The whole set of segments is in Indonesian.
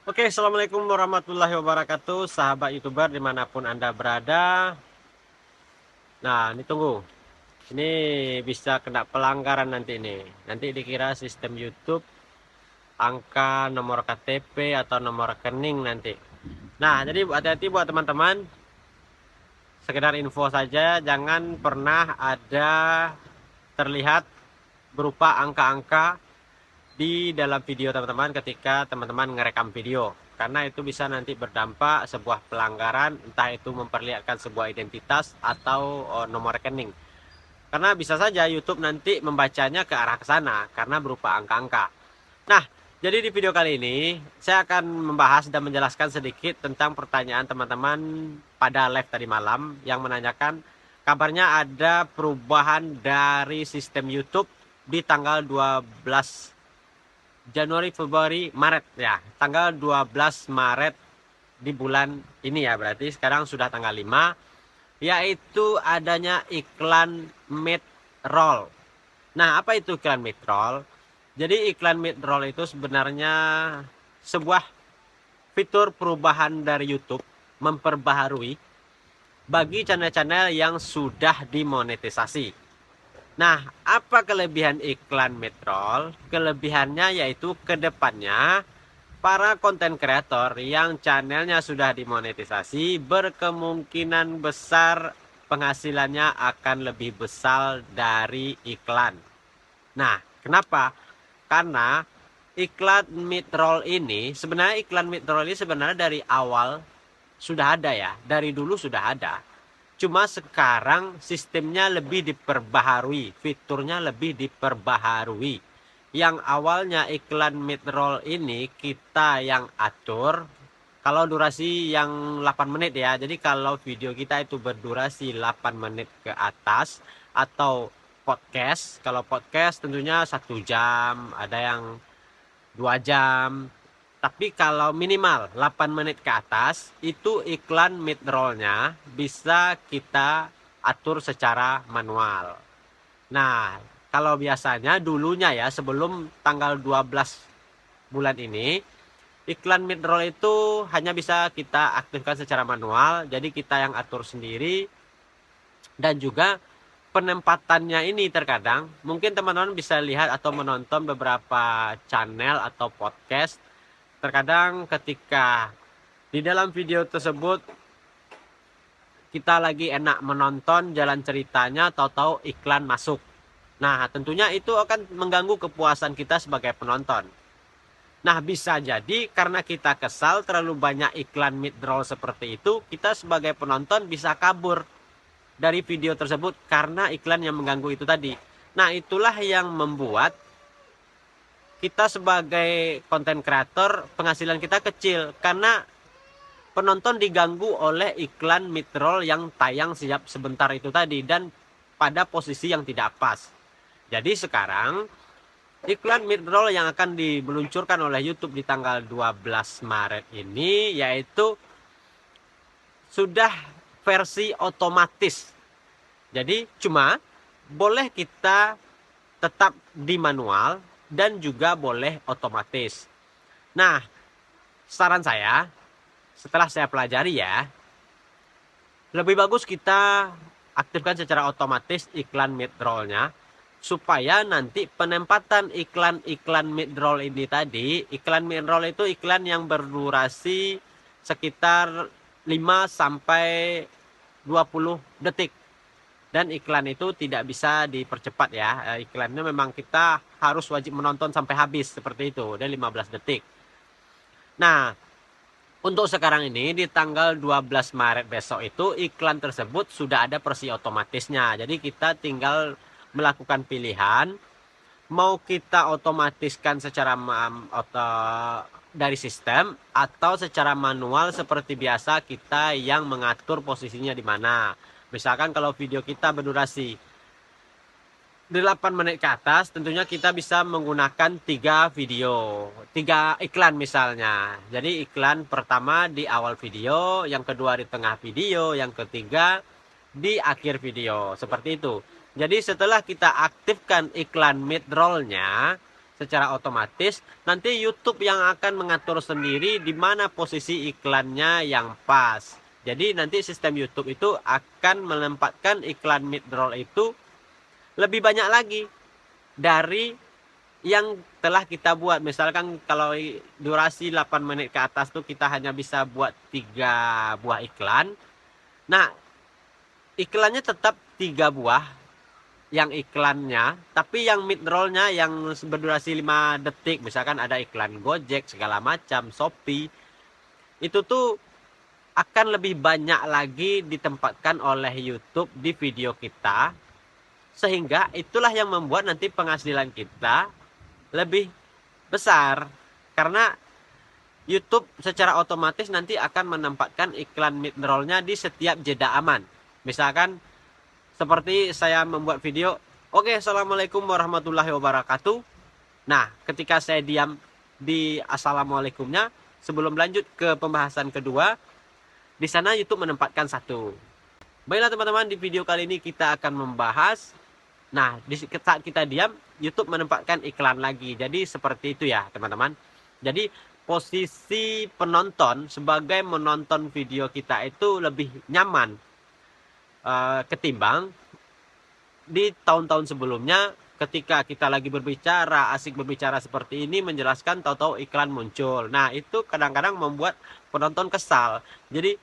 Oke, assalamualaikum warahmatullahi wabarakatuh, sahabat youtuber dimanapun anda berada. Nah, ini tunggu, ini bisa kena pelanggaran nanti ini. Nanti dikira sistem YouTube angka nomor KTP atau nomor rekening nanti. Nah, jadi hati-hati buat teman-teman. Sekedar info saja, jangan pernah ada terlihat berupa angka-angka di dalam video teman-teman ketika teman-teman ngerekam video, karena itu bisa nanti berdampak sebuah pelanggaran, entah itu memperlihatkan sebuah identitas atau nomor rekening, karena bisa saja YouTube nanti membacanya ke arah ke sana karena berupa angka-angka. Nah, jadi di video kali ini saya akan membahas dan menjelaskan sedikit tentang pertanyaan teman-teman pada live tadi malam yang menanyakan kabarnya ada perubahan dari sistem YouTube di tanggal 12 Januari, Februari, Maret ya. Tanggal 12 Maret di bulan ini ya, berarti sekarang sudah tanggal 5, yaitu adanya iklan mid-roll. Nah, apa itu iklan mid-roll? Jadi iklan mid-roll itu sebenarnya sebuah fitur perubahan dari YouTube memperbaharui bagi channel-channel yang sudah dimonetisasi. Nah, apa kelebihan iklan mid-roll? Kelebihannya yaitu kedepannya para konten kreator yang channelnya sudah dimonetisasi berkemungkinan besar penghasilannya akan lebih besar dari iklan. Nah, kenapa? Karena iklan mid-roll ini, sebenarnya iklan mid-roll ini sebenarnya dari awal sudah ada ya, dari dulu sudah ada. Cuma sekarang sistemnya lebih diperbaharui, fiturnya lebih diperbaharui. Yang awalnya iklan mid-roll ini kita yang atur, kalau durasi yang 8 menit ya. Jadi kalau video kita itu berdurasi 8 menit ke atas atau podcast, kalau podcast tentunya 1 jam, ada yang 2 jam. Tapi kalau minimal 8 menit ke atas, itu iklan mid-rollnya bisa kita atur secara manual. Nah, kalau biasanya dulunya ya, sebelum tanggal 12 bulan ini, iklan mid-roll itu hanya bisa kita aktifkan secara manual. Jadi kita yang atur sendiri. Dan juga penempatannya ini terkadang, mungkin teman-teman bisa lihat atau menonton beberapa channel atau podcast. Terkadang ketika di dalam video tersebut kita lagi enak menonton jalan ceritanya, tahu-tahu iklan masuk. Nah, tentunya itu akan mengganggu kepuasan kita sebagai penonton. Nah, bisa jadi karena kita kesal terlalu banyak iklan mid-roll seperti itu, kita sebagai penonton bisa kabur dari video tersebut karena iklan yang mengganggu itu tadi. Nah, itulah yang membuat kita sebagai konten kreator penghasilan kita kecil karena penonton diganggu oleh iklan mid-roll yang tayang siap sebentar itu tadi dan pada posisi yang tidak pas. Jadi sekarang iklan mid-roll yang akan dimeluncurkan oleh YouTube di tanggal 12 Maret ini yaitu sudah versi otomatis. Jadi cuma boleh kita tetap di manual dan juga boleh otomatis. Nah, saran saya setelah saya pelajari ya, lebih bagus kita aktifkan secara otomatis iklan mid-roll-nya supaya nanti penempatan iklan-iklan mid-roll ini tadi, iklan mid-roll itu iklan yang berdurasi sekitar 5 sampai 20 detik. Dan iklan itu tidak bisa dipercepat ya. Iklannya memang kita harus wajib menonton sampai habis seperti itu, dan 15 detik. Nah, untuk sekarang ini di tanggal 12 Maret besok itu iklan tersebut sudah ada versi otomatisnya. Jadi kita tinggal melakukan pilihan mau kita otomatiskan secara dari sistem atau secara manual seperti biasa kita yang mengatur posisinya di mana. Misalkan kalau video kita berdurasi 8 menit ke atas, tentunya kita bisa menggunakan 3 iklan misalnya. Jadi iklan pertama di awal video, yang kedua di tengah video, yang ketiga di akhir video, seperti itu. Jadi setelah kita aktifkan iklan mid-roll-nya, secara otomatis nanti YouTube yang akan mengatur sendiri di mana posisi iklannya yang pas. Jadi nanti sistem YouTube itu akan menempatkan iklan mid-roll itu lebih banyak lagi dari yang telah kita buat. Misalkan kalau durasi 8 menit ke atas tuh kita hanya bisa buat 3 buah iklan. Nah, iklannya tetap 3 buah yang iklannya, tapi yang mid rollnya yang berdurasi 5 detik, misalkan ada iklan Gojek segala macam, Shopee, itu tuh akan lebih banyak lagi ditempatkan oleh YouTube di video kita, sehingga itulah yang membuat nanti penghasilan kita lebih besar, karena YouTube secara otomatis nanti akan menempatkan iklan mid rollnya di setiap jeda aman. Misalkan seperti saya membuat video, oke, assalamualaikum warahmatullahi wabarakatuh. Nah, ketika saya diam di assalamualaikumnya, sebelum lanjut ke pembahasan kedua, di sana YouTube menempatkan satu. Baiklah teman-teman, di video kali ini kita akan membahas, nah, di saat kita diam, YouTube menempatkan iklan lagi. Jadi seperti itu ya teman-teman. Jadi posisi penonton sebagai menonton video kita itu lebih nyaman ketimbang di tahun-tahun sebelumnya, ketika kita lagi berbicara, asik berbicara seperti ini, menjelaskan tahu-tahu iklan muncul. Nah, itu kadang-kadang membuat penonton kesal. Jadi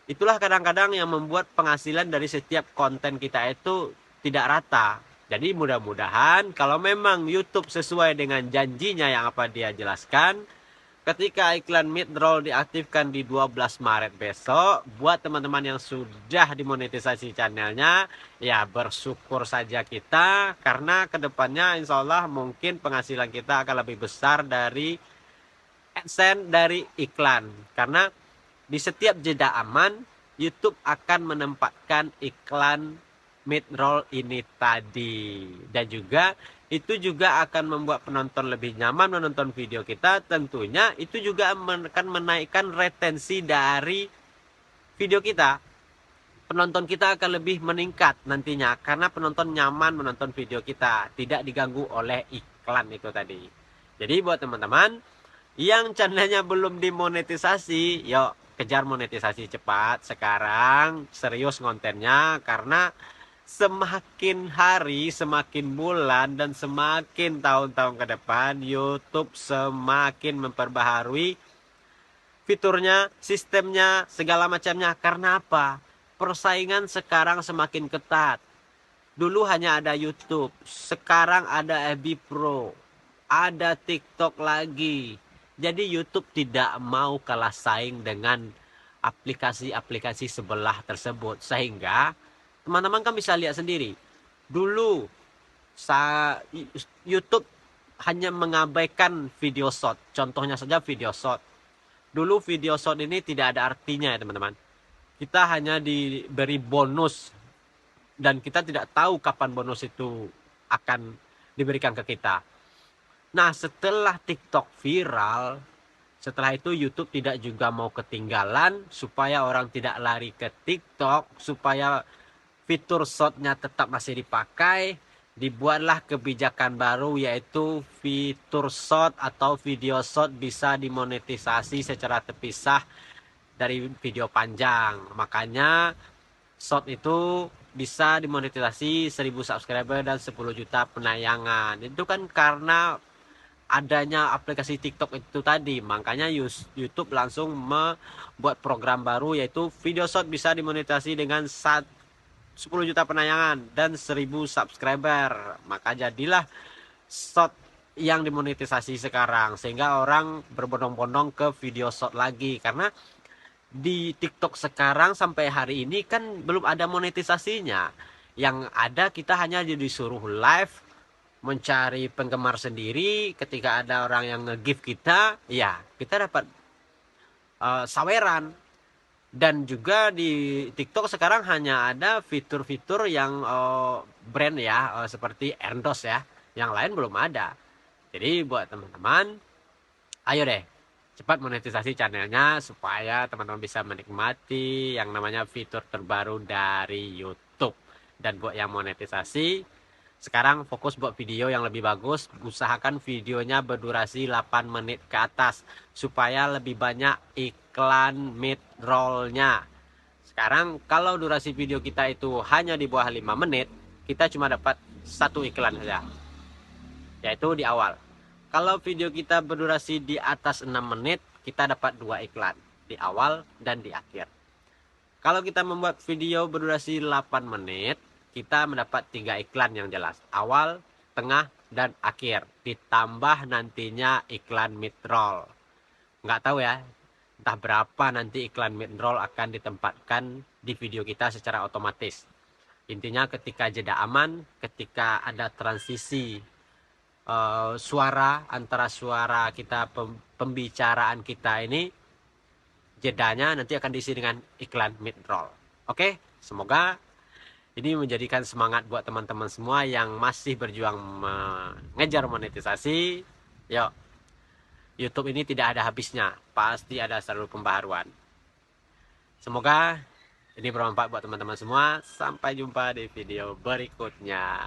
itulah kadang-kadang yang membuat penghasilan dari setiap konten kita itu tidak rata. Jadi mudah-mudahan kalau memang YouTube sesuai dengan janjinya yang apa dia jelaskan, ketika iklan mid-roll diaktifkan di 12 Maret besok, buat teman-teman yang sudah dimonetisasi channelnya, ya bersyukur saja kita, karena kedepannya insya Allah mungkin penghasilan kita akan lebih besar dari AdSense, dari iklan. Karena di setiap jeda aman, YouTube akan menempatkan iklan mid-roll ini tadi. Dan juga itu juga akan membuat penonton lebih nyaman menonton video kita. Tentunya itu juga akan menaikkan retensi dari video kita. Penonton kita akan lebih meningkat nantinya karena penonton nyaman menonton video kita, tidak diganggu oleh iklan itu tadi. Jadi buat teman-teman yang channelnya belum dimonetisasi, yuk kejar monetisasi cepat sekarang, serius kontennya, karena semakin hari, semakin bulan, dan semakin tahun-tahun ke depan, YouTube semakin memperbaharui fiturnya, sistemnya, segala macamnya. Karena apa? Persaingan sekarang semakin ketat. Dulu hanya ada YouTube, sekarang ada FB Pro, ada TikTok lagi. Jadi YouTube tidak mau kalah saing dengan aplikasi-aplikasi sebelah tersebut, sehingga teman-teman kan bisa lihat sendiri. Dulu YouTube hanya mengabaikan video short. Contohnya saja video short. Dulu video short ini tidak ada artinya ya teman-teman. Kita hanya diberi bonus dan kita tidak tahu kapan bonus itu akan diberikan ke kita. Nah, setelah TikTok viral, setelah itu YouTube tidak juga mau ketinggalan supaya orang tidak lari ke TikTok, supaya fitur short-nya tetap masih dipakai. Dibuatlah kebijakan baru, yaitu fitur short atau video short bisa dimonetisasi secara terpisah dari video panjang. Makanya short itu bisa dimonetisasi 1000 subscriber dan 10 juta penayangan. Itu kan karena adanya aplikasi TikTok itu tadi. Makanya YouTube langsung membuat program baru, yaitu video short bisa dimonetisasi dengan 10 juta penayangan dan 1000 subscriber. Maka jadilah short yang dimonetisasi sekarang, sehingga orang berbondong-bondong ke video short lagi. Karena di TikTok sekarang sampai hari ini kan belum ada monetisasinya. Yang ada kita hanya disuruh live, mencari penggemar sendiri. Ketika ada orang yang nge-give kita, ya kita dapat saweran. Dan juga di TikTok sekarang hanya ada fitur-fitur yang brand ya, seperti endorse ya. Yang lain belum ada. Jadi buat teman-teman, ayo deh cepat monetisasi channelnya supaya teman-teman bisa menikmati yang namanya fitur terbaru dari YouTube. Dan buat yang monetisasi, Sekarang fokus buat video yang lebih bagus. Usahakan videonya berdurasi 8 menit ke atas supaya lebih banyak iklan mid roll-nya. Sekarang kalau durasi video kita itu hanya di bawah 5 menit, kita cuma dapat satu iklan saja, yaitu di awal. Kalau video kita berdurasi di atas 6 menit, kita dapat 2 iklan, di awal dan di akhir. Kalau kita membuat video berdurasi 8 menit, kita mendapat 3 iklan yang jelas. Awal, tengah, dan akhir. Ditambah nantinya iklan mid-roll. Nggak tahu ya, entah berapa nanti iklan mid-roll akan ditempatkan di video kita secara otomatis. Intinya ketika jeda aman, ketika ada transisi suara antara suara kita, pembicaraan kita ini, jedanya nanti akan diisi dengan iklan mid-roll. Oke, semoga ini menjadikan semangat buat teman-teman semua yang masih berjuang mengejar monetisasi. Yuk, YouTube ini tidak ada habisnya, pasti ada selalu pembaharuan. Semoga ini bermanfaat buat teman-teman semua. Sampai jumpa di video berikutnya.